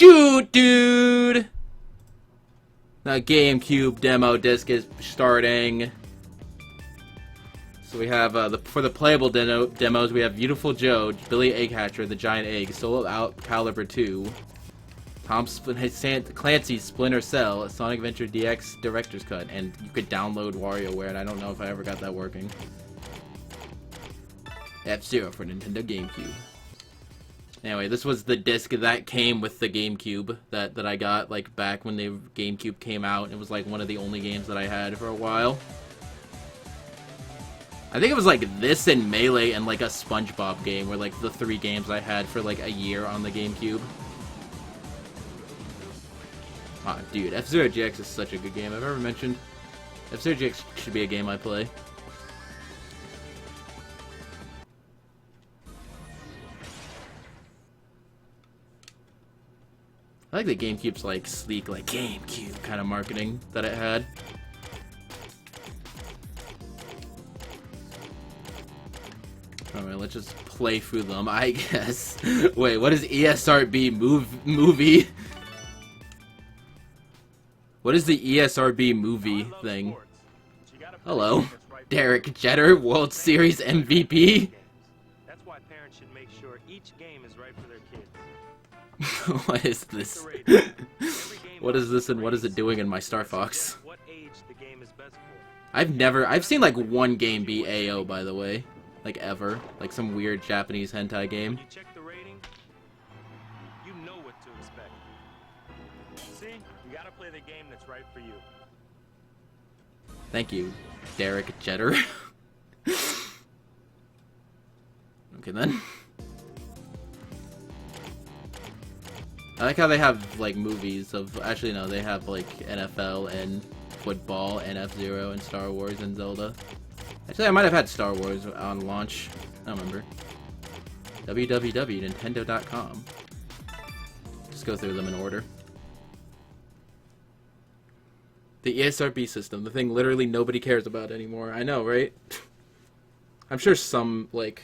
Shoot, dude! The GameCube demo disc is starting. So we have, for the playable demos, we have Viewtiful Joe, Billy Egghatcher, The Giant Egg, Solo Out Calibur 2, Clancy's Splinter Cell, Sonic Adventure DX Director's Cut, and you could download WarioWare, and I don't know if I ever got that working. F-Zero for Nintendo GameCube. Anyway, this was the disc that came with the GameCube that I got, like, back when the GameCube came out. It was, like, one of the only games that I had for a while. I think it was, like, this and Melee and, like, a SpongeBob game were, like, the 3 games I had for, like, a year on the GameCube. Ah, dude, F-Zero GX is such a good game. I've ever mentioned F-Zero GX should be a game I play. I like the GameCube's, like, sleek, like, GameCube kind of marketing that it had. Alright, let's just play through them, I guess. Wait, what is ESRB movie? What is the ESRB movie thing? Hello, Derek Jeter, World Series MVP? That's why parents should make sure each game is right for their kids. What is this? What is this and what is it doing in my Star Fox? I've seen like one game be AO, by the way. Like ever. Like some weird Japanese hentai game. You check the rating, you know what to expect. See? You gotta play the game that's right for you. Thank you, Derek Jeter. Okay then. I like how they have, like, movies of... Actually, no, they have, like, NFL and football and F-Zero and Star Wars and Zelda. Actually, I might have had Star Wars on launch. I don't remember. www.nintendo.com. Just go through them in order. The ESRB system, the thing literally nobody cares about anymore. I know, right? I'm sure some, like...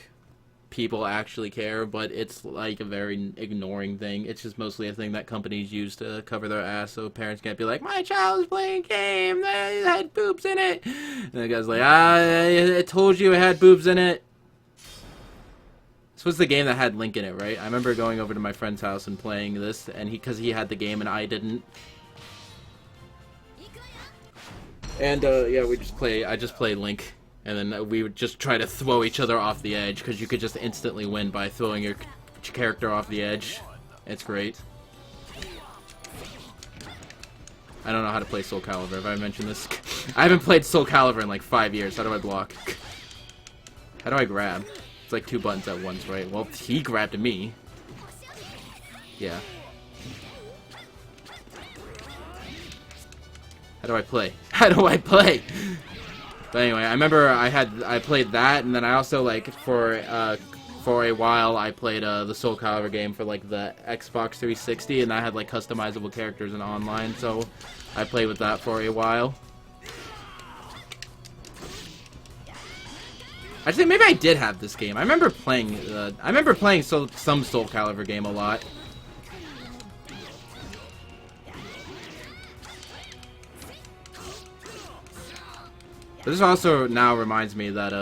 people actually care, but it's like a very ignoring thing. It's just mostly a thing that companies use to cover their ass so parents can't be like, my child is playing a game that had boobs in it. And the guy's like, I told you it had boobs in it. This was the game that had Link in it, right? I remember going over to my friend's house and playing this, and because he had the game and I didn't. And yeah, I just played Link. And then we would just try to throw each other off the edge, because you could just instantly win by throwing your character off the edge. It's great. I don't know how to play Soul Calibur. Have I mentioned this? I haven't played Soul Calibur in like 5 years. How do I block? How do I grab? It's like 2 buttons at once, right? Well, he grabbed me. Yeah. How do I play? How do I play? But anyway, I remember I played that, and then I also, like, for a while I played the Soul Calibur game for, like, the Xbox 360, and I had, like, customizable characters in online, so I played with that for a while. Actually, maybe I did have this game. I remember playing some Soul Calibur game a lot. This also now reminds me that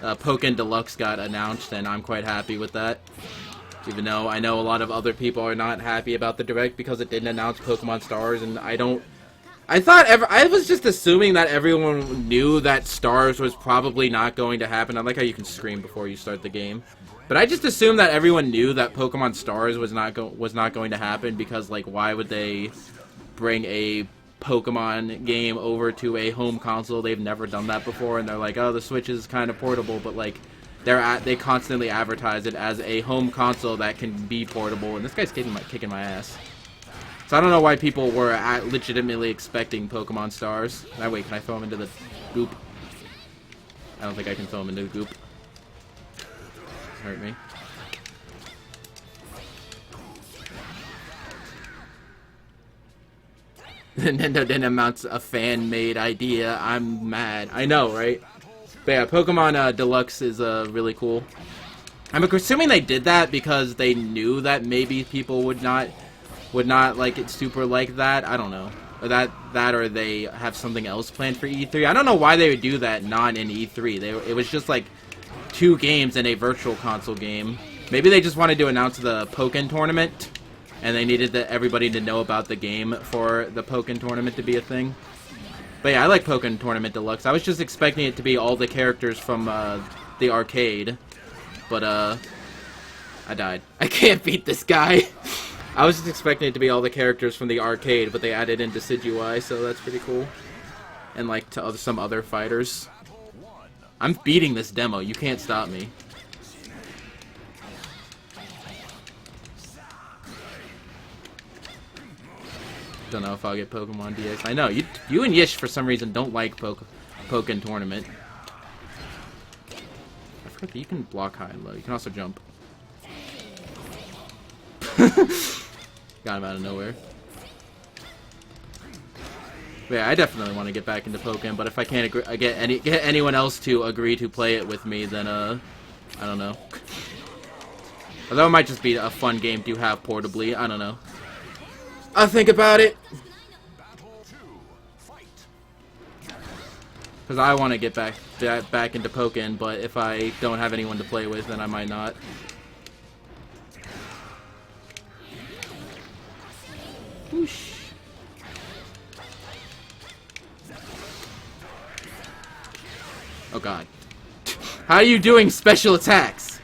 Pokken Deluxe got announced, and I'm quite happy with that. Even though I know a lot of other people are not happy about the Direct because it didn't announce Pokemon Stars, and I was just assuming that everyone knew that Stars was probably not going to happen. I like how you can scream before you start the game. But I just assumed that everyone knew that Pokemon Stars was not going to happen, because, like, why would they bring a Pokemon game over to a home console? They've never done that before, and they're like, oh, the Switch is kind of portable, but like they constantly advertise it as a home console that can be portable, and this guy's kicking my ass. So I don't know why people were legitimately expecting Pokemon Stars. Wait, can I throw him into the goop? I don't think I can throw him into the goop. Hurt me. Nintendo didn't announce a fan-made idea. I'm mad. I know, right? But yeah, Pokemon Deluxe is really cool. I'm assuming they did that because they knew that maybe people would not would not like it super like that. I don't know. Or that or they have something else planned for E3. I don't know why they would do that not in E3. It was just like 2 games in a virtual console game. Maybe they just wanted to announce the Pokken Tournament, and they needed everybody to know about the game for the Pokken Tournament to be a thing. But yeah, I like Pokken Tournament Deluxe. I was just expecting it to be all the characters from the arcade. But, I died. I can't beat this guy. I was just expecting it to be all the characters from the arcade, but they added in Decidueye, so that's pretty cool. And, like, to some other fighters. I'm beating this demo. You can't stop me. Don't know if I'll get Pokemon DX. I know, you and Yish, for some reason, don't like Pokken Tournament. I forgot that you can block high and low. You can also jump. Got him out of nowhere. But yeah, I definitely want to get back into Pokken, but if I can't get anyone else to agree to play it with me, then I don't know. Although it might just be a fun game to have portably, I don't know. I'll think about it. Because I want to get back into Pokken, but if I don't have anyone to play with, then I might not. Whoosh. Oh god. How are you doing special attacks?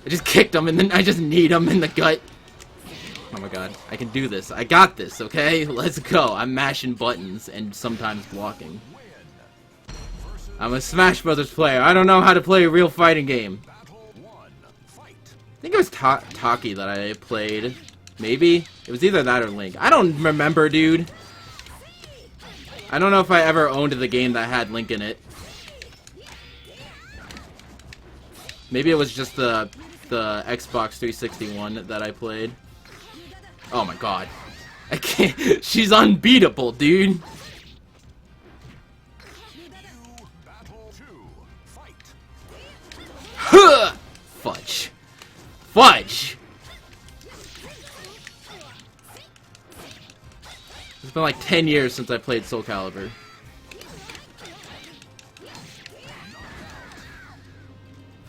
I just kicked him and then I just kneed him in the gut. Oh my god. I can do this. I got this, okay? Let's go. I'm mashing buttons and sometimes blocking. I'm a Smash Brothers player. I don't know how to play a real fighting game. I think it was Taki that I played. Maybe? It was either that or Link. I don't remember, dude. I don't know if I ever owned the game that had Link in it. Maybe it was just the Xbox 360 one that I played. Oh my god. I can't. She's unbeatable, dude. Huh! Fudge. Fudge! It's been like 10 years since I played Soul Calibur.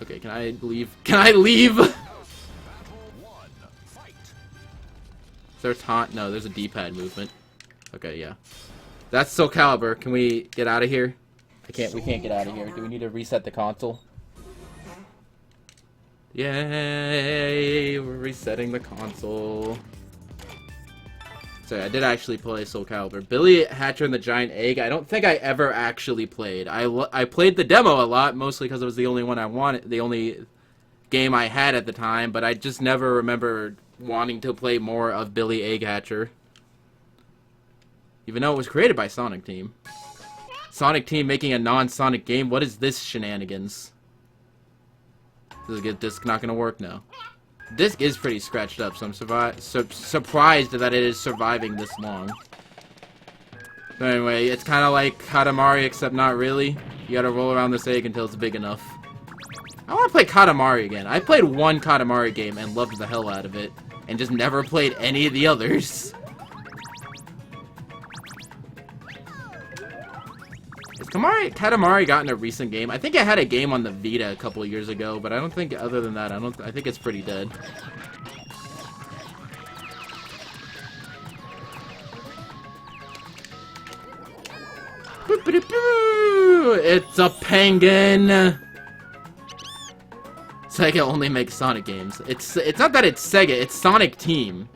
Okay, can I leave? Can I leave? Is there a taunt? No, there's a D-pad movement. Okay, yeah. That's Soul Calibur. Can we get out of here? We can't get out of here. Do we need to reset the console? Yay! We're resetting the console. Sorry, I did actually play Soul Calibur. Billy Hatcher and the Giant Egg, I don't think I ever actually played. I played the demo a lot, mostly because it was the only one I wanted, the only game I had at the time, but I just never remember wanting to play more of Billy Egg Hatcher. Even though it was created by Sonic Team. Sonic Team making a non-Sonic game? What is this shenanigans? This is not gonna work now. Disc is pretty scratched up, so I'm surprised that it is surviving this long. But anyway, it's kind of like Katamari, except not really. You gotta roll around this egg until it's big enough. I want to play Katamari again. I played one Katamari game and loved the hell out of it, and just never played any of the others. Has Katamari gotten a recent game? I think it had a game on the Vita a couple of years ago, but I don't think, other than that, I think it's pretty dead. It's a penguin! Sega only makes Sonic games. It's not that it's Sega, it's Sonic Team.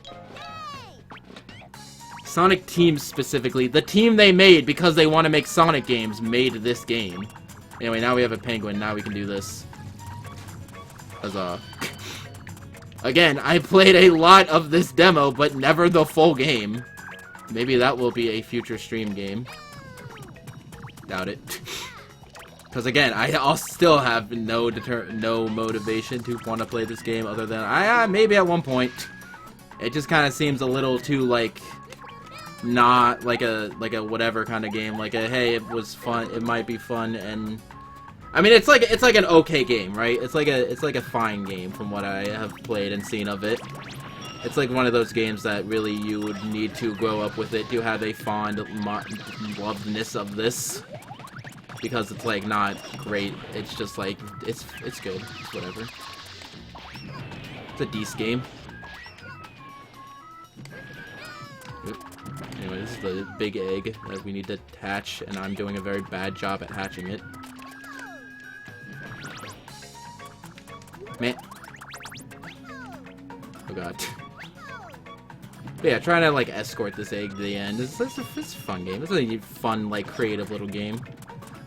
Sonic Team specifically. The team they made because they want to make Sonic games made this game. Anyway, now we have a penguin. Now we can do this. Huzzah. Again, I played a lot of this demo, but never the full game. Maybe that will be a future stream game. Doubt it. Because again, I'll still have no motivation to want to play this game other than maybe at one point. It just kind of seems a little too like not like a whatever kind of game, like a hey, it was fun, it might be fun, and I mean it's like an okay game, right? It's like a fine game from what I have played and seen of it. It's like one of those games that really you would need to grow up with it to have a fond lovedness of this. Because it's like not great. It's just like it's good. It's whatever. It's a decent game. Anyway, this is the big egg that we need to hatch, and I'm doing a very bad job at hatching it. Man. Oh god. But yeah, trying to like escort this egg to the end. It's a fun game. It's a fun, like, creative little game.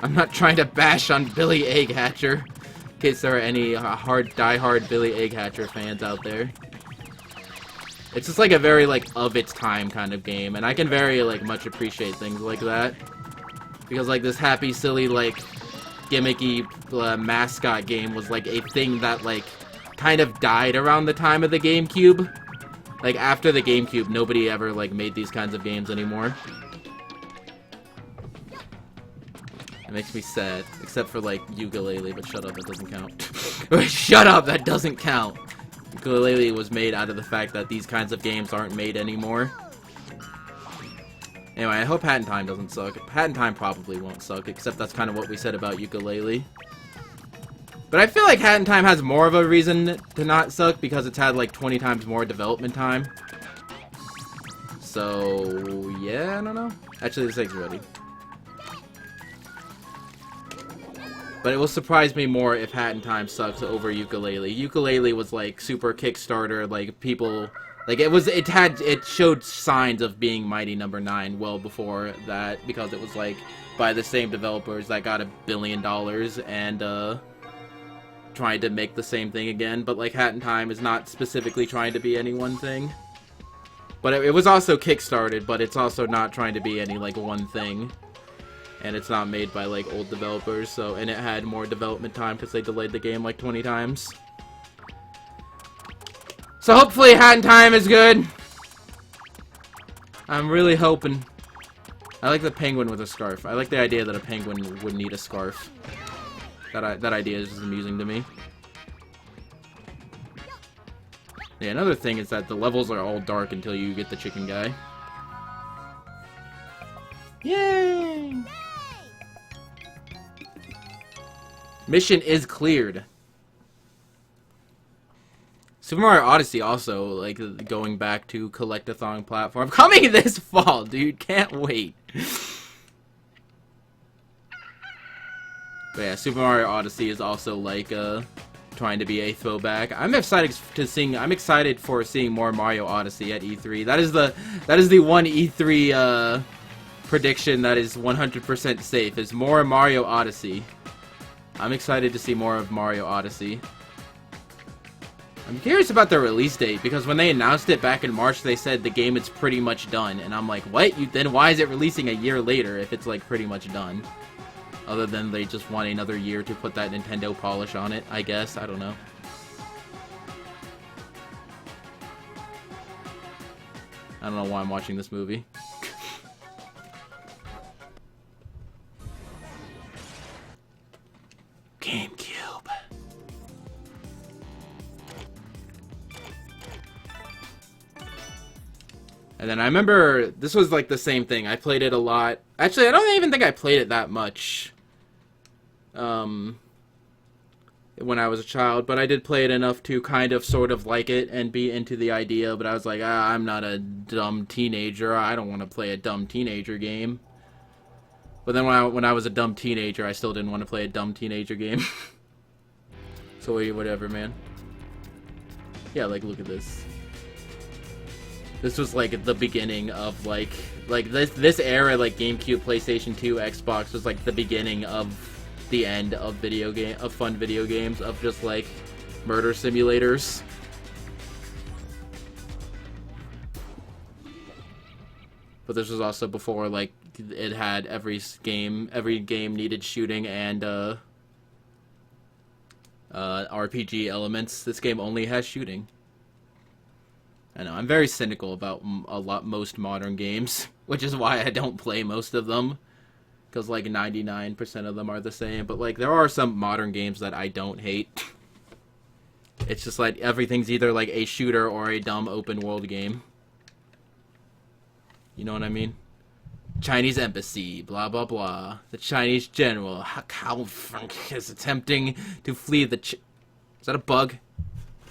I'm not trying to bash on Billy Egg Hatcher, in case there are any die-hard Billy Egg Hatcher fans out there. It's just like a very, like, of its time kind of game, and I can very, like, much appreciate things like that. Because, like, this happy, silly, like, gimmicky mascot game was, like, a thing that, like, kind of died around the time of the Gamecube. Like, after the Gamecube, nobody ever, like, made these kinds of games anymore. It makes me sad. Except for, like, Ukulele, but shut up, that doesn't count. Shut up, that doesn't count! Ukulele was made out of the fact that these kinds of games aren't made anymore. Anyway, I hope Hat in Time doesn't suck. Hat in Time probably won't suck, except that's kind of what we said about Ukulele. But I feel like Hat in Time has more of a reason to not suck because it's had like 20 times more development time. So, yeah, I don't know. Actually, this egg's ready. But it will surprise me more if Hat in Time sucks over Ukulele. Ukulele was like super Kickstarter, like people, like it showed signs of being Mighty Number 9 well before that because it was like by the same developers that got $1 billion and trying to make the same thing again. But like Hat in Time is not specifically trying to be any one thing. But it was also Kickstarted, but it's also not trying to be any like one thing. And it's not made by, like, old developers, so... And it had more development time because they delayed the game, like, 20 times. So hopefully Hat in Time is good! I'm really hoping. I like the penguin with a scarf. I like the idea that a penguin would need a scarf. That idea is just amusing to me. Yeah, another thing is that the levels are all dark until you get the chicken guy. Yay! Mission is cleared. Super Mario Odyssey also, like, going back to Collectathon platform. Coming this fall, dude. Can't wait. But yeah, Super Mario Odyssey is also, like, trying to be a throwback. I'm excited for seeing more Mario Odyssey at E3. That is the one E3, prediction that is 100% safe, is more Mario Odyssey. I'm excited to see more of Mario Odyssey. I'm curious about the release date, because when they announced it back in March, they said the game is pretty much done. And I'm like, what? Then why is it releasing a year later if it's, like, pretty much done? Other than they just want another year to put that Nintendo polish on it, I guess. I don't know. I don't know why I'm watching this movie. Gamecube. And then I remember this was like the same thing. I played it a lot. Actually, I don't even think I played it that much when I was a child, but I did play it enough to kind of sort of like it and be into the idea, but I was like, I'm not a dumb teenager. I don't want to play a dumb teenager game. But then when I was a dumb teenager, I still didn't want to play a dumb teenager game. So whatever, man. Yeah, like, look at this. This was like the beginning of like this era, like GameCube, PlayStation 2, Xbox was like the beginning of the end of fun video games, of just like murder simulators. But this was also before like it had every game needed shooting and RPG elements. This game only has shooting. I know, I'm very cynical about most modern games, which is why I don't play most of them. Because, like, 99% of them are the same. But, like, there are some modern games that I don't hate. It's just like everything's either like a shooter or a dumb open world game. You know what I mean? Chinese embassy, blah blah blah. The Chinese general Cao is attempting to flee the. Is that a bug?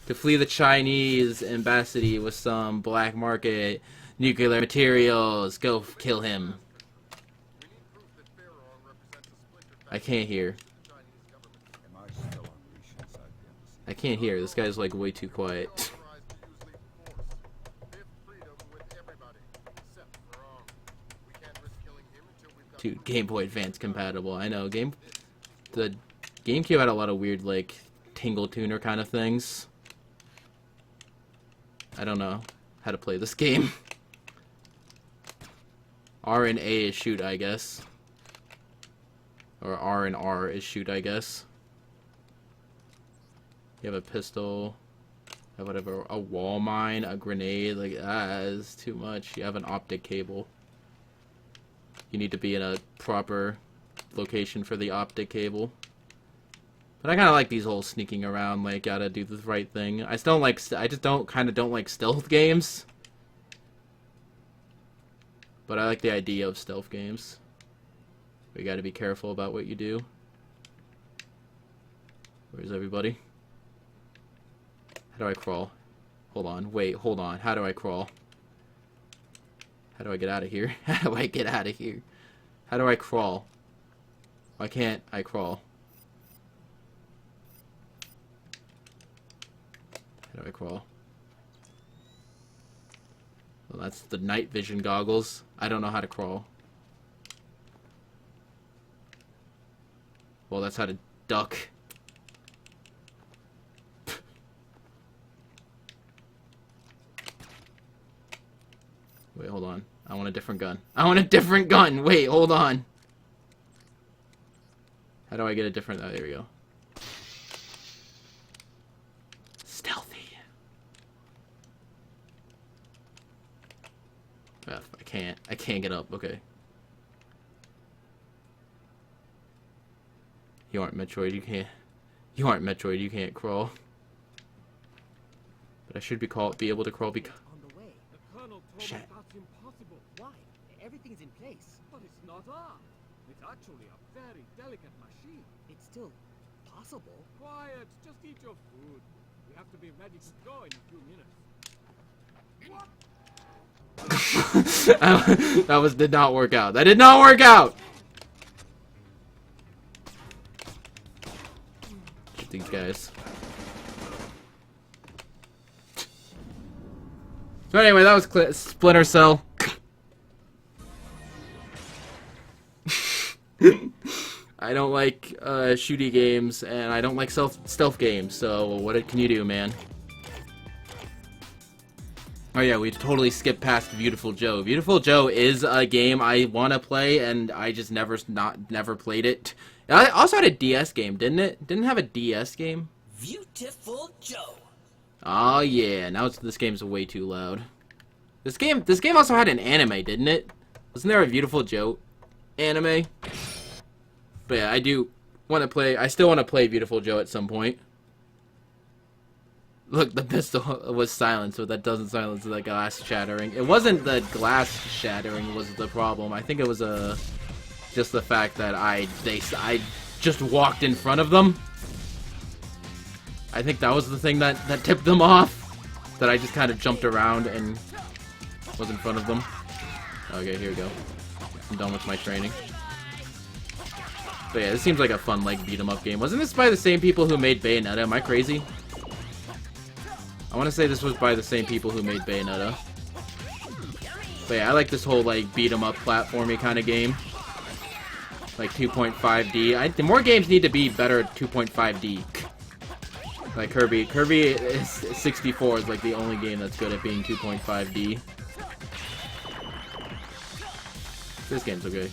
To flee the Chinese embassy with some black market nuclear materials. Go kill him. I can't hear. I can't hear. This guy's like way too quiet. Dude, Game Boy Advance compatible. I know. The GameCube had a lot of weird like tingle tuner kind of things. I don't know how to play this game. R and A is shoot, I guess. Or R and R is shoot, I guess. You have a pistol, whatever, a wall mine, a grenade, like, is too much. You have an optic cable. You need to be in a proper location for the optic cable. But I kind of like these whole sneaking around, like, gotta do the right thing. I just don't like stealth games. But I like the idea of stealth games. You gotta be careful about what you do. Where's everybody? How do I crawl? Hold on, wait, hold on. How do I crawl? How do I get out of here? How do I get out of here? How do I crawl? Why can't I crawl? How do I crawl? Well, that's the night vision goggles. I don't know how to crawl. Well, that's how to duck. Wait, hold on. I want a different gun. I want a different gun! Wait, hold on. How do I get a different... Oh, there we go. Stealthy. Oh, I can't get up. Okay. You aren't Metroid, you can't... You aren't Metroid, you can't crawl. But I should be able to crawl because... On the way. The Colonel told Shit. me that's impossible. Why? Everything's in place. But it's not art. It's actually a very delicate machine. It's still possible. Quiet. Just eat your food. We have to be ready to go in a few minutes. That did not work out. That did not work out! Shoot these guys. So anyway, that was Splinter Cell. I don't like shooty games, and I don't like stealth games, so what can you do, man? Oh yeah, we totally skipped past Viewtiful Joe. Viewtiful Joe is a game I want to play, and I just never played it. It also had a DS game, didn't it? Didn't it have a DS game? Viewtiful Joe. Oh yeah, now this game's way too loud. This game also had an anime, didn't it? Wasn't there a Viewtiful Joe anime? But yeah, I still want to play Viewtiful Joe at some point. Look, the pistol was silenced, but that doesn't silence the glass shattering. It wasn't the glass shattering was the problem. I think it was just the fact that I just walked in front of them. I think that was the thing that tipped them off. That I just kind of jumped around and was in front of them. Okay, here we go. I'm done with my training. But yeah, this seems like a fun like beat 'em up game. Wasn't this by the same people who made Bayonetta? Am I crazy? I want to say this was by the same people who made Bayonetta. But yeah, I like this whole like beat 'em up platformy kind of game. Like 2.5D. The more games need to be better at 2.5D. Like Kirby. Kirby is 64 is like the only game that's good at being 2.5D. This game's okay.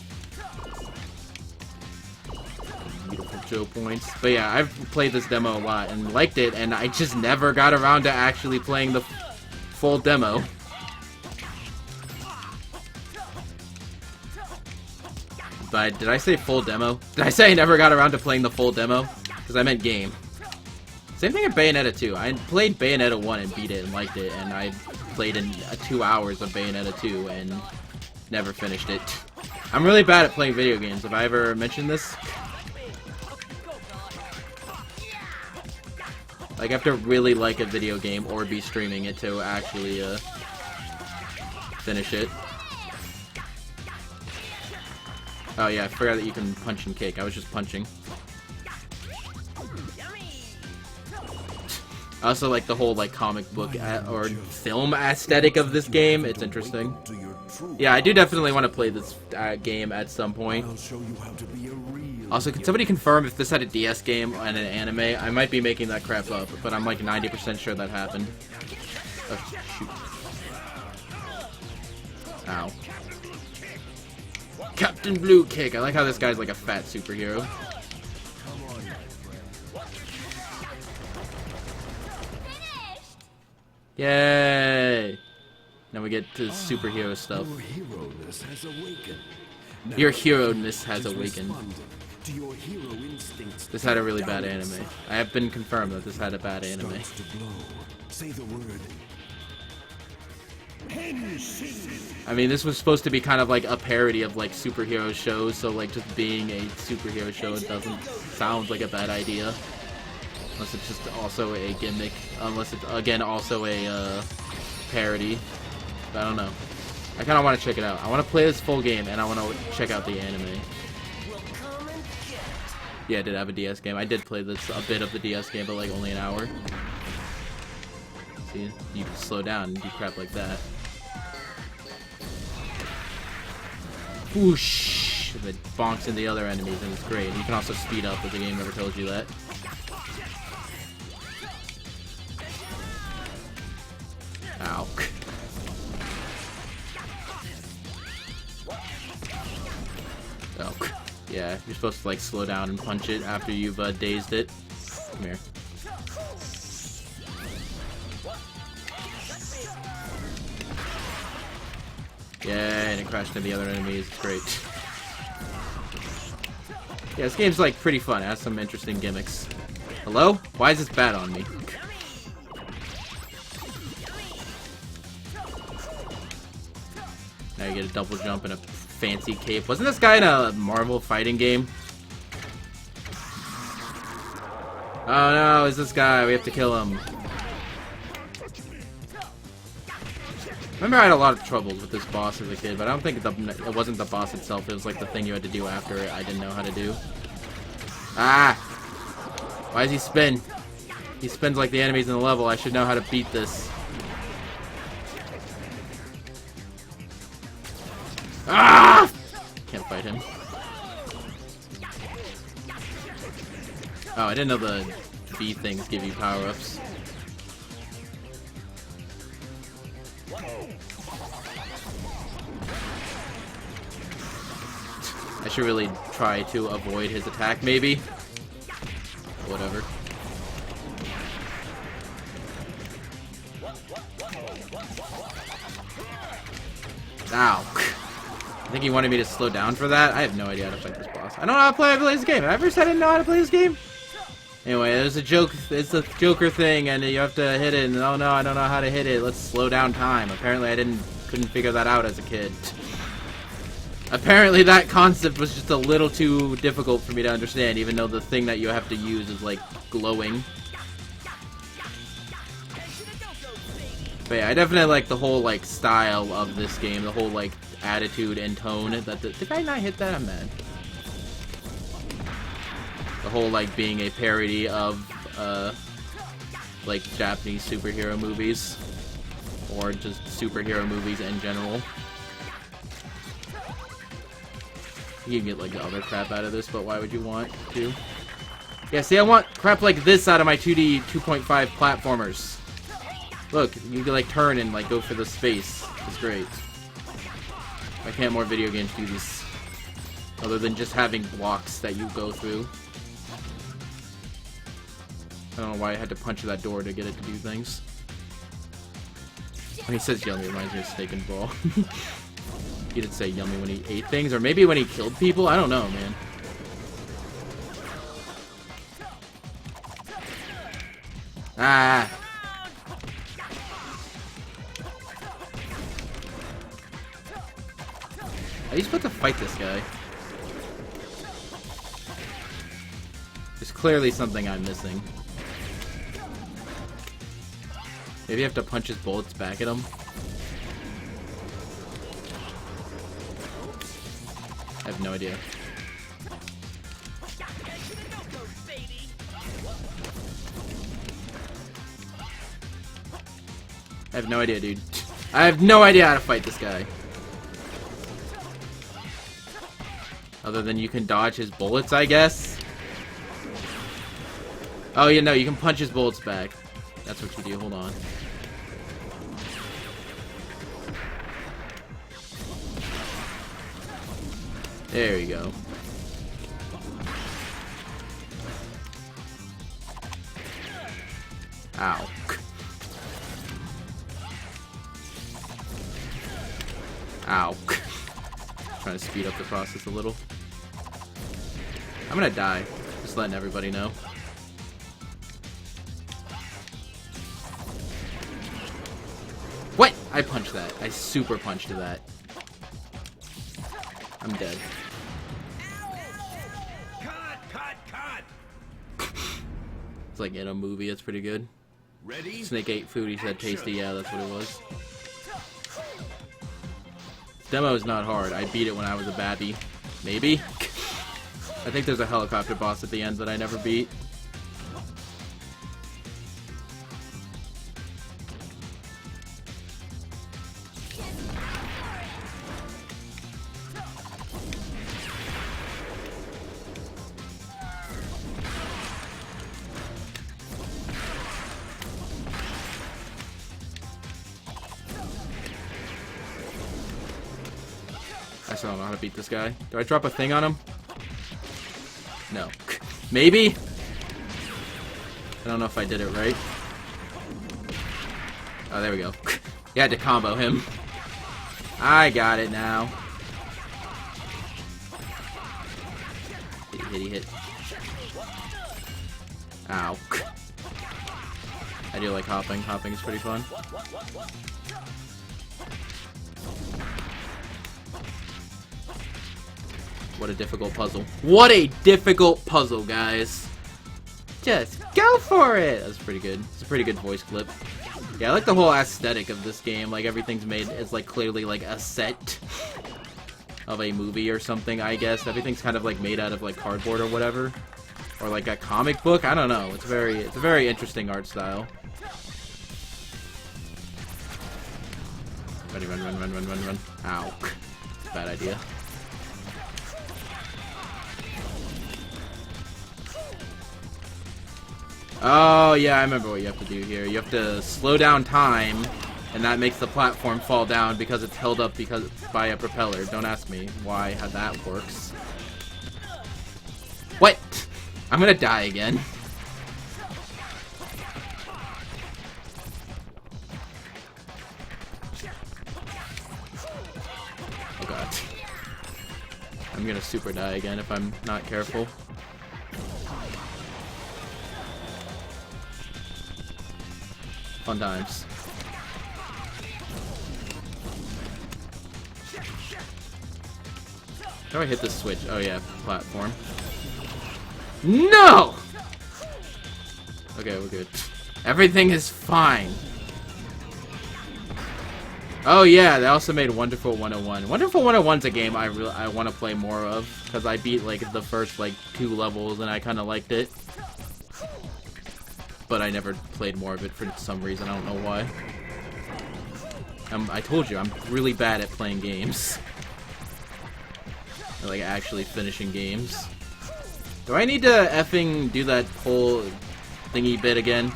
Viewtiful Joe points. But yeah, I've played this demo a lot and liked it, and I just never got around to actually playing the full demo. But did I say full demo? Did I say I never got around to playing the full demo? Because I meant game. Same thing at Bayonetta 2. I played Bayonetta 1 and beat it and liked it, and I played in 2 hours of Bayonetta 2 and never finished it. I'm really bad at playing video games. Have I ever mentioned this? Like, I have to really like a video game or be streaming it to actually finish it. Oh yeah, I forgot that you can punch and kick. I was just punching. I also like the whole like comic book or film aesthetic of this game. It's interesting. Yeah, I do definitely want to play this game at some point. Also, can somebody confirm if this had a DS game and an anime? I might be making that crap up, but I'm like 90% sure that happened. Oh, shoot. Ow. Captain Blue Kick. I like how this guy's like a fat superhero. Yay! Now we get to superhero stuff. Your hero-ness has awakened. This had a really bad anime. I have been confirmed that this had a bad anime. I mean, this was supposed to be kind of like a parody of like superhero shows, so like just being a superhero show doesn't sound like a bad idea. Unless it's just also a gimmick. Unless it's, again, also a parody. But I don't know. I kind of want to check it out. I want to play this full game, and I want to check out the anime. Yeah, I did have a DS game. I did play this a bit of the DS game, but like only an hour. See, you can slow down and do crap like that. Whoosh! And it bonks in the other enemies, and it's great. And you can also speed up if the game never told you that. Ow. Oh. Yeah, you're supposed to like slow down and punch it after you've dazed it. Come here. Yeah, and it crashed into the other enemies. It's great. Yeah, this game's like pretty fun. It has some interesting gimmicks. Hello? Why is this bat on me? Now you get a double jump and a fancy cape. Wasn't this guy in a Marvel fighting game? Oh no, it's this guy. We have to kill him. Remember, I had a lot of troubles with this boss as a kid, but I don't think it wasn't the boss itself. It was like the thing you had to do after it I didn't know how to do. Ah! Why does he spin? He spins like the enemies in the level. I should know how to beat this. Ah! Can't fight him. Oh, I didn't know the B things give you power-ups. I should really try to avoid his attack, maybe. Whatever. Ow. I think he wanted me to slow down for that. I have no idea how to fight this boss. I don't know how to play this game. Have I ever said I didn't know how to play this game? Anyway, there's a joke. It's a Joker thing, and you have to hit it. And oh no, I don't know how to hit it. Let's slow down time. Apparently, I couldn't figure that out as a kid. Apparently, that concept was just a little too difficult for me to understand, even though the thing that you have to use is like glowing. But yeah, I definitely like the whole like style of this game, the whole like attitude and tone. That did I not hit that? I'm mad. The whole like being a parody of like Japanese superhero movies or just superhero movies in general. You can get like other crap out of this, but why would you want to? Yeah, see, I want crap like this out of my 2D 2.5 platformers. Look, you can like turn and like go for the space. It's great. Why can't more video games do this? Other than just having blocks that you go through. I don't know why I had to punch that door to get it to do things. When he says yummy, it reminds me of Steak and Ball. He didn't say yummy when he ate things, or maybe when he killed people? I don't know, man. Ah! Are you supposed to fight this guy? There's clearly something I'm missing. Maybe you have to punch his bullets back at him? I have no idea. I have no idea, dude. I have no idea how to fight this guy. Other than you can dodge his bullets, I guess? Oh, yeah, no, you can punch his bullets back. That's what you do, hold on. There you go. Ow. Ow. Trying to speed up the process a little. I'm gonna die. Just letting everybody know. What? I punched that. I super punched that. I'm dead. It's like in a movie. It's pretty good. Ready? Snake ate food. He said tasty. Yeah, that's what it was. Demo is not hard. I beat it when I was a babby. Maybe? I think there's a helicopter boss at the end that I never beat. I still don't know how to beat this guy. Do I drop a thing on him? No. Maybe? I don't know if I did it right. Oh, there we go. You had to combo him. I got it now. Hitty, hitty, hit. Ow. I do like hopping. Hopping is pretty fun. What a difficult puzzle. What a difficult puzzle, guys. Just go for it! That's pretty good. It's a pretty good voice clip. Yeah, I like the whole aesthetic of this game. Like, everything's made, it's like clearly like a set of a movie or something, I guess. Everything's kind of like made out of like cardboard or whatever. Or like a comic book. I don't know. It's a very interesting art style. Ready, run, run, run, run, run, run. Ow. Bad idea. Oh, yeah, I remember what you have to do here. You have to slow down time, and that makes the platform fall down because it's held up by a propeller. Don't ask me how that works. What? I'm gonna die again. Oh god. I'm gonna super die again if I'm not careful. Fun times. How do I hit this switch? Oh yeah, platform. No! Okay, we're good. Everything is fine. Oh yeah, they also made Wonderful 101. Wonderful 101's a game I want to play more of because I beat like the first like 2 levels and I kind of liked it. But I never played more of it for some reason. I don't know why. I told you, I'm really bad at playing games. Or, like, actually finishing games. Do I need to effing do that whole thingy bit again?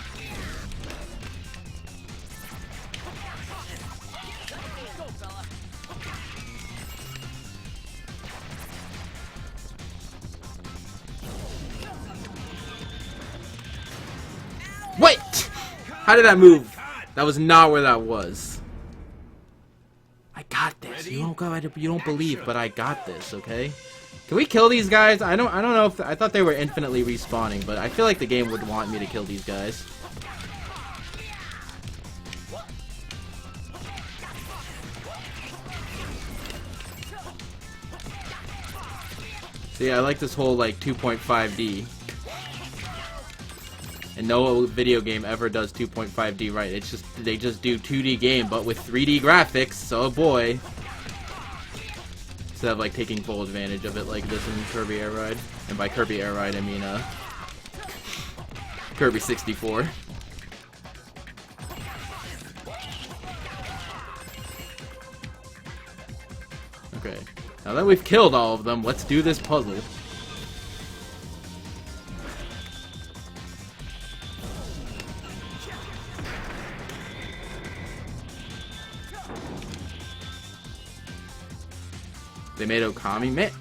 Wait! How did that move? That was not where that was. I got this. You don't believe, but I got this, okay? Can we kill these guys? I don't know if I thought they were infinitely respawning, but I feel like the game would want me to kill these guys. So yeah, I like this whole like 2.5D. And no video game ever does 2.5D right. It's just they just do 2D game but with 3D graphics. So boy, instead of like taking full advantage of it like this in Kirby Air Ride. And by Kirby Air Ride I mean Kirby 64. Okay, now that we've killed all of them, let's do this puzzle. They made Okami.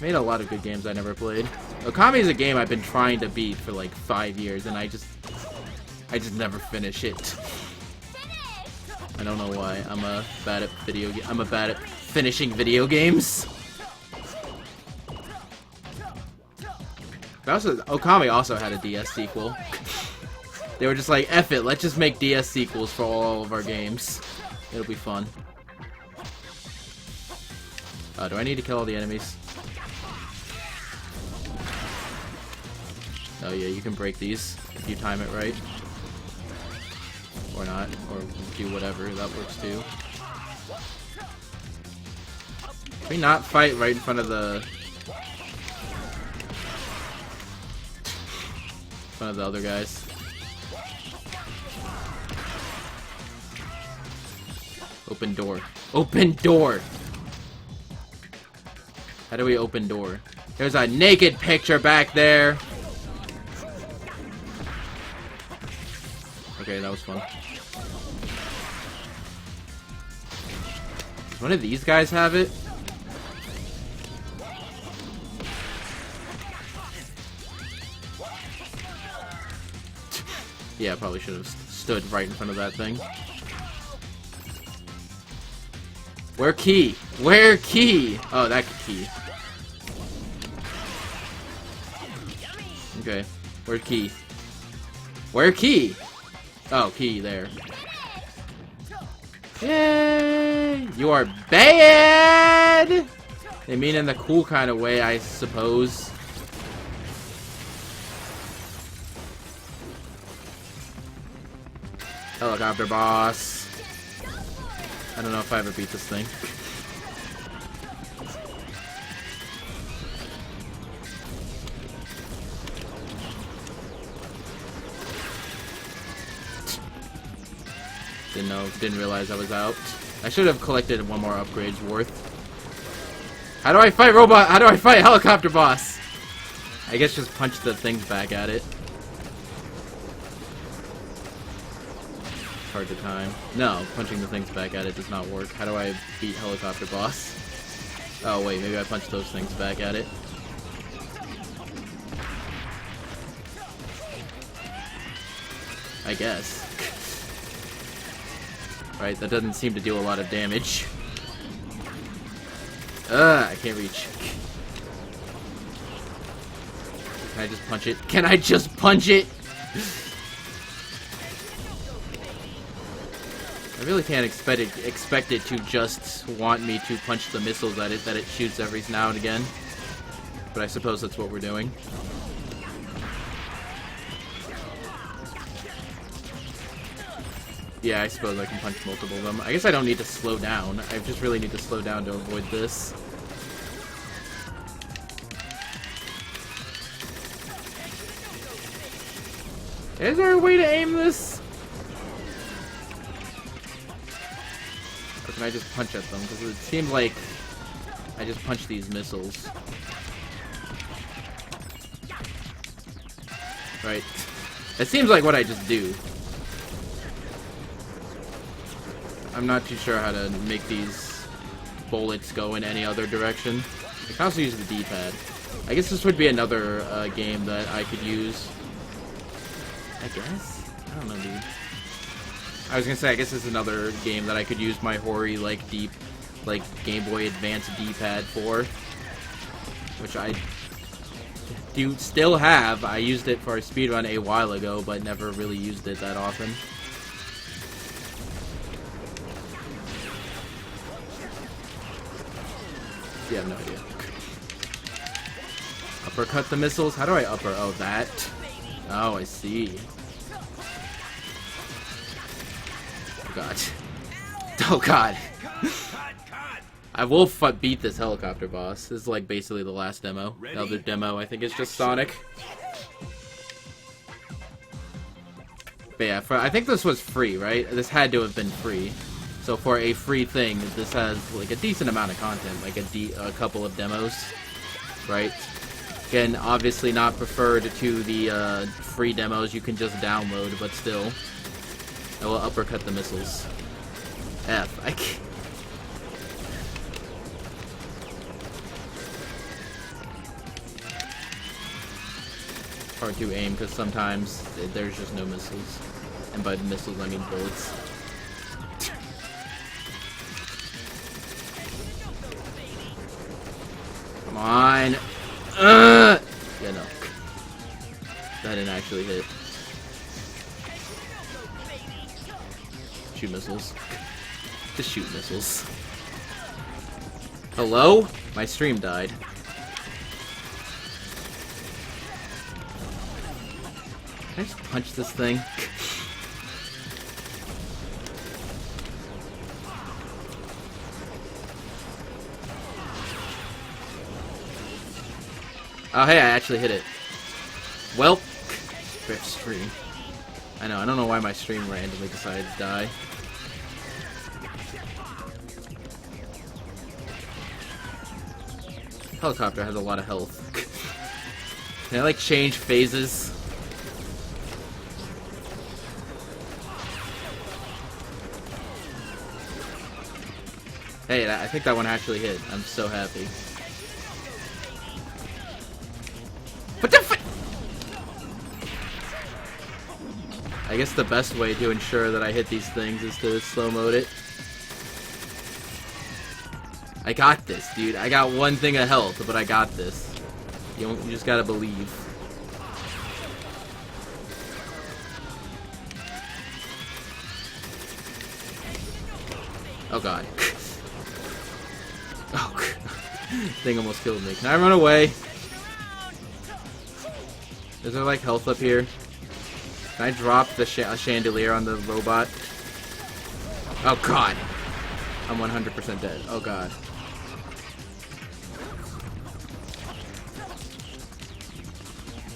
Made a lot of good games I never played. Okami is a game I've been trying to beat for like 5 years, and I just never finish it. I don't know why. I'm bad at finishing video games. Okami also had a DS sequel. They were just like, F it, let's just make DS sequels for all of our games. It'll be fun. Do I need to kill all the enemies? Oh yeah, you can break these if you time it right. Or not, or do whatever, that works too. Can we not fight right in front of the... other guys? Open door. Open door! How do we open door? There's a naked picture back there! Okay, that was fun. Does one of these guys have it? Yeah, I probably should have stood right in front of that thing. Where key? Where key? Oh, that key. Okay. Where key? Where key? Oh, key there. Yay! You are bad! They mean in the cool kind of way, I suppose. Helicopter boss. I don't know if I ever beat this thing. Didn't realize I was out. I should have collected one more upgrades worth. How do I fight robot? How do I fight helicopter boss? I guess just punch the things back at it. Hard to time. No, punching the things back at it does not work. How do I beat helicopter boss? Oh wait, maybe I punch those things back at it. I guess. Right, that doesn't seem to do a lot of damage. I can't reach. Can I just punch it? Can I just punch it? I really can't expect it to just want me to punch the missiles at it that it shoots every now and again. But I suppose that's what we're doing. Yeah, I suppose I can punch multiple of them. I guess I don't need to slow down. I just really need to slow down to avoid this. Is there a way to aim this? Or can I just punch at them? Because it seems like I just punch these missiles. Right. It seems like what I just do. I'm not too sure how to make these bullets go in any other direction. I can also use the D-pad. I guess this would be another game that I could use. I guess? I don't know, dude. I was gonna say, I guess it's another game that I could use my Hori, like, deep, like, Game Boy Advance D-pad for. Which I do still have. I used it for a speedrun a while ago, but never really used it that often. Yeah, I have no idea. Uppercut the missiles? How do I upper? Oh, that. Oh, I see. Oh, God. Oh, God. I will beat this helicopter boss. This is like basically the last demo. The other demo, I think, is just Sonic. But yeah, I think this was free, right? This had to have been free. So for a free thing, this has like a decent amount of content, like a couple of demos, right? Again, obviously not preferred to the free demos you can just download, but still. I will uppercut the missiles. F. I can't. Hard to aim because sometimes there's just no missiles. And by missiles, I mean bullets. Come on! Yeah, no. That didn't actually hit. Shoot missiles. Just shoot missiles. Hello? My stream died. Can I just punch this thing? Oh, hey, I actually hit it. Well, rip stream. I know, I don't know why my stream randomly decided to die. Helicopter has a lot of health. Can I, like, change phases? Hey, I think that one actually hit. I'm so happy. What the f- I guess the best way to ensure that I hit these things is to slow mode it. I got this, dude. I got one thing of health, but I got this. You just gotta believe. Oh god. Oh, thing almost killed me. Can I run away? Is there like health up here? Can I drop the chandelier on the robot? Oh god. I'm 100% dead. Oh god.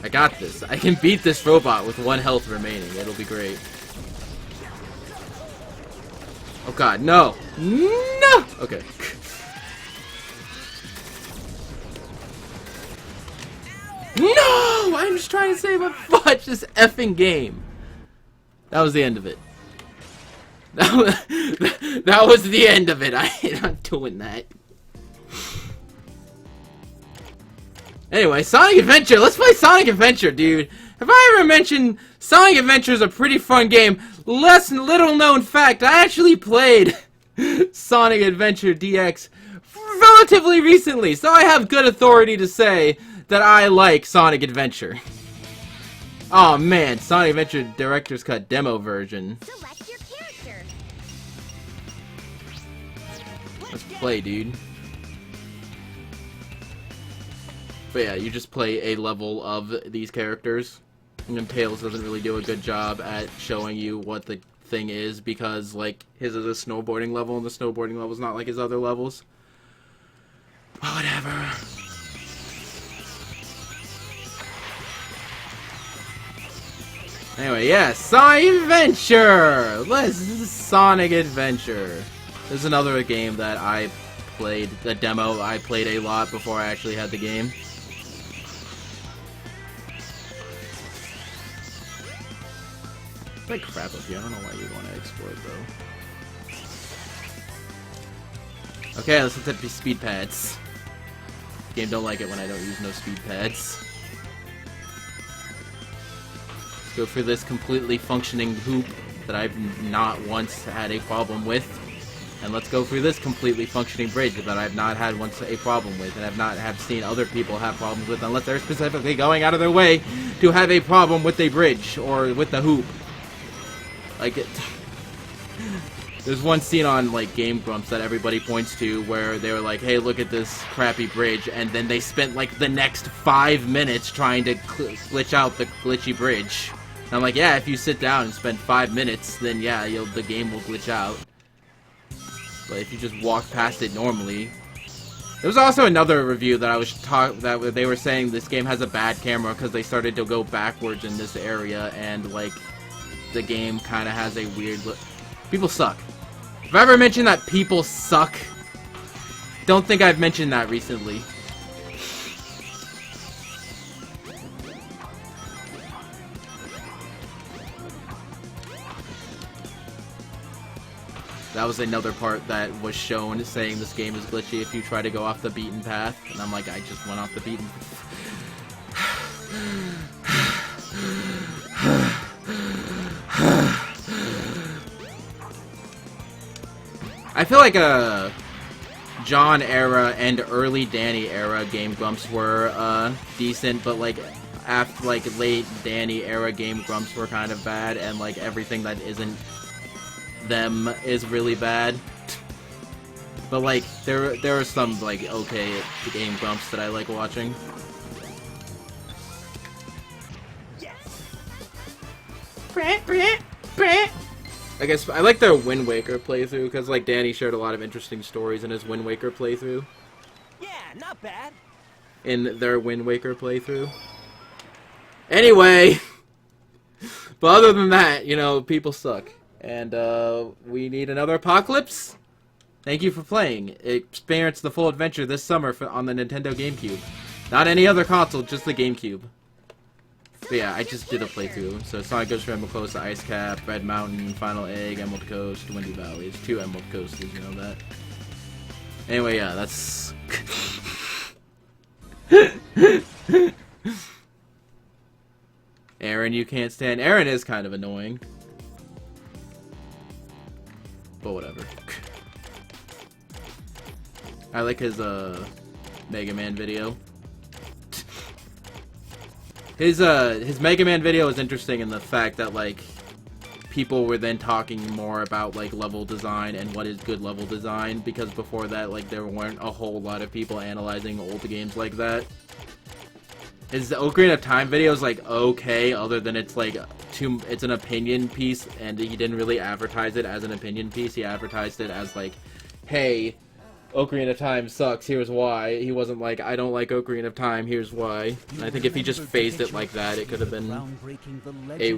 I got this. I can beat this robot with 1 health remaining. It'll be great. Oh god, no! No! Okay. No! I'm just trying to save a fudge this effing game. That was the end of it. That was the end of it. I'm not doing that. Anyway, Sonic Adventure. Let's play Sonic Adventure, dude. Have I ever mentioned Sonic Adventure is a pretty fun game? Little known fact, I actually played Sonic Adventure DX relatively recently, so I have good authority to say that I like Sonic Adventure. Oh man, Sonic Adventure Director's Cut demo version. Select your character. Let's play, dude. But yeah, you just play a level of these characters. And then Tails doesn't really do a good job at showing you what the thing is because, like, his is a snowboarding level and the snowboarding level is not like his other levels. But whatever. Anyway, yeah, Sonic Adventure! This is Sonic Adventure. This is another game that I played, the demo I played a lot before I actually had the game. It's like crap up here, I don't know why you'd want to explore it though. Okay, let's hit the speed pads. The game don't like it when I don't use no speed pads. Go for this completely functioning hoop that I've not once had a problem with. And let's go through this completely functioning bridge that I've not had once a problem with, and have seen other people have problems with, unless they're specifically going out of their way to have a problem with a bridge or with the hoop. Like it. There's one scene on, like, Game Grumps that everybody points to where they were like, hey, look at this crappy bridge, and then they spent, like, the next 5 minutes trying to glitch out the glitchy bridge. And I'm like, yeah, if you sit down and spend 5 minutes, then yeah, the game will glitch out. But if you just walk past it normally... There was also another review that I was that they were saying this game has a bad camera because they started to go backwards in this area, and, like, the game kind of has a weird look. People suck. Have I ever mentioned that people suck? Don't think I've mentioned that recently. That was another part that was shown saying this game is glitchy if you try to go off the beaten path. And I'm like, I just went off the beaten I feel like John era and early Danny era Game Grumps were decent, but like after late Danny era Game Grumps were kind of bad, and like everything that isn't them is really bad. But like there are some like okay Game Grumps that I like watching. I guess I like their Wind Waker playthrough because like Danny shared a lot of interesting stories in his Wind Waker playthrough. Yeah, not bad. In their Wind Waker playthrough. Anyway, but other than that, you know, people suck, and we need another apocalypse. Thank you for playing. Experience the full adventure this summer on the Nintendo Gamecube. Not any other console, just the Gamecube. But yeah, I just did a playthrough. So Sonic Goes from Emerald Coast to Ice Cap, Red Mountain, Final Egg, Emerald Coast, Windy Valley. There's 2 Emerald Coasters, you know that. Anyway, yeah, that's... Aaron, you can't stand... Aaron is kind of annoying. But whatever. I like his, Mega Man video. His Mega Man video is interesting in the fact that, like, people were then talking more about, like, level design and what is good level design, because before that, like, there weren't a whole lot of people analyzing old games like that. His Ocarina of Time video is, like, okay, other than it's, like, it's an opinion piece, and he didn't really advertise it as an opinion piece. He advertised it as, like, hey, Ocarina of Time sucks, here's why. He wasn't like, I don't like Ocarina of Time, here's why. And I think if he just phrased it like that, it could have been a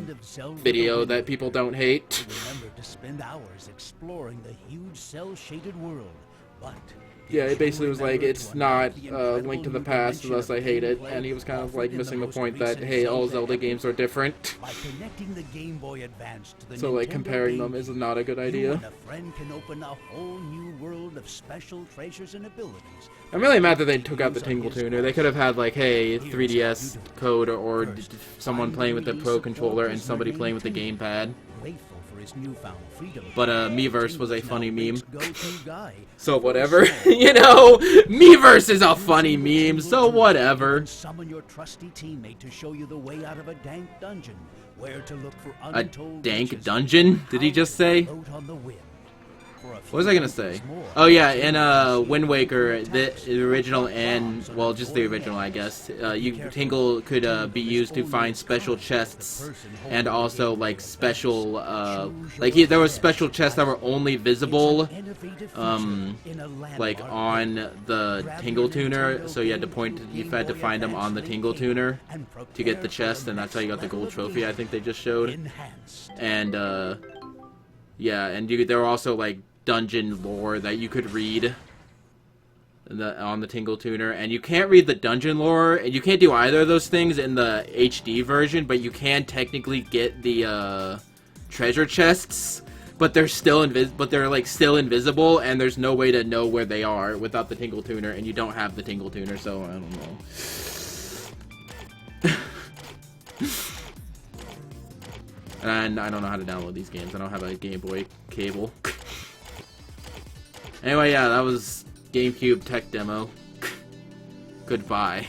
video that people don't hate. Remember to spend hours exploring the huge cel-shaded world, but Yeah, it basically was like, it's not Link to the Past, thus I hate it. And he was kind of like missing the point that, hey, all Zelda games are different. by connecting the Game Boy Advance to the So like Nintendo comparing them is not a good you idea. and a friend can open a whole new world of special treasures and abilities. I'm really mad that they took out the Tingle Tuner. They could have had like, hey, 3DS code or someone playing with the Pro Controller and somebody playing with the gamepad. Grateful for his newfound freedom. But Miiverse was a funny meme. Go-to guy. So whatever. You know, Miiverse is a funny meme, so whatever. Summon your trusty teammate to show you the way out of a dank dungeon, where to look for A untold dank riches, dungeon? Did he just say? float on the wind. For a What was I few gonna say? years more, Oh yeah, in Wind Waker, the original and, well, just the original, I guess, Tingle could be used to find special chests, and also, like, special, there were special chests that were only visible, like, on the Tingle Tuner, so you had to find them on the Tingle Tuner to get the chest, and that's how you got the gold trophy, I think they just showed. And, yeah, and there were also, like, dungeon lore that you could read on the Tingle Tuner, and you can't read the dungeon lore, and you can't do either of those things in the HD version, but you can technically get the treasure chests, but they're still still invisible, and there's no way to know where they are without the Tingle Tuner, and you don't have the Tingle Tuner, so I don't know. And I don't know how to download these games. I don't have a Game Boy cable. Anyway, yeah, that was GameCube tech demo. Goodbye.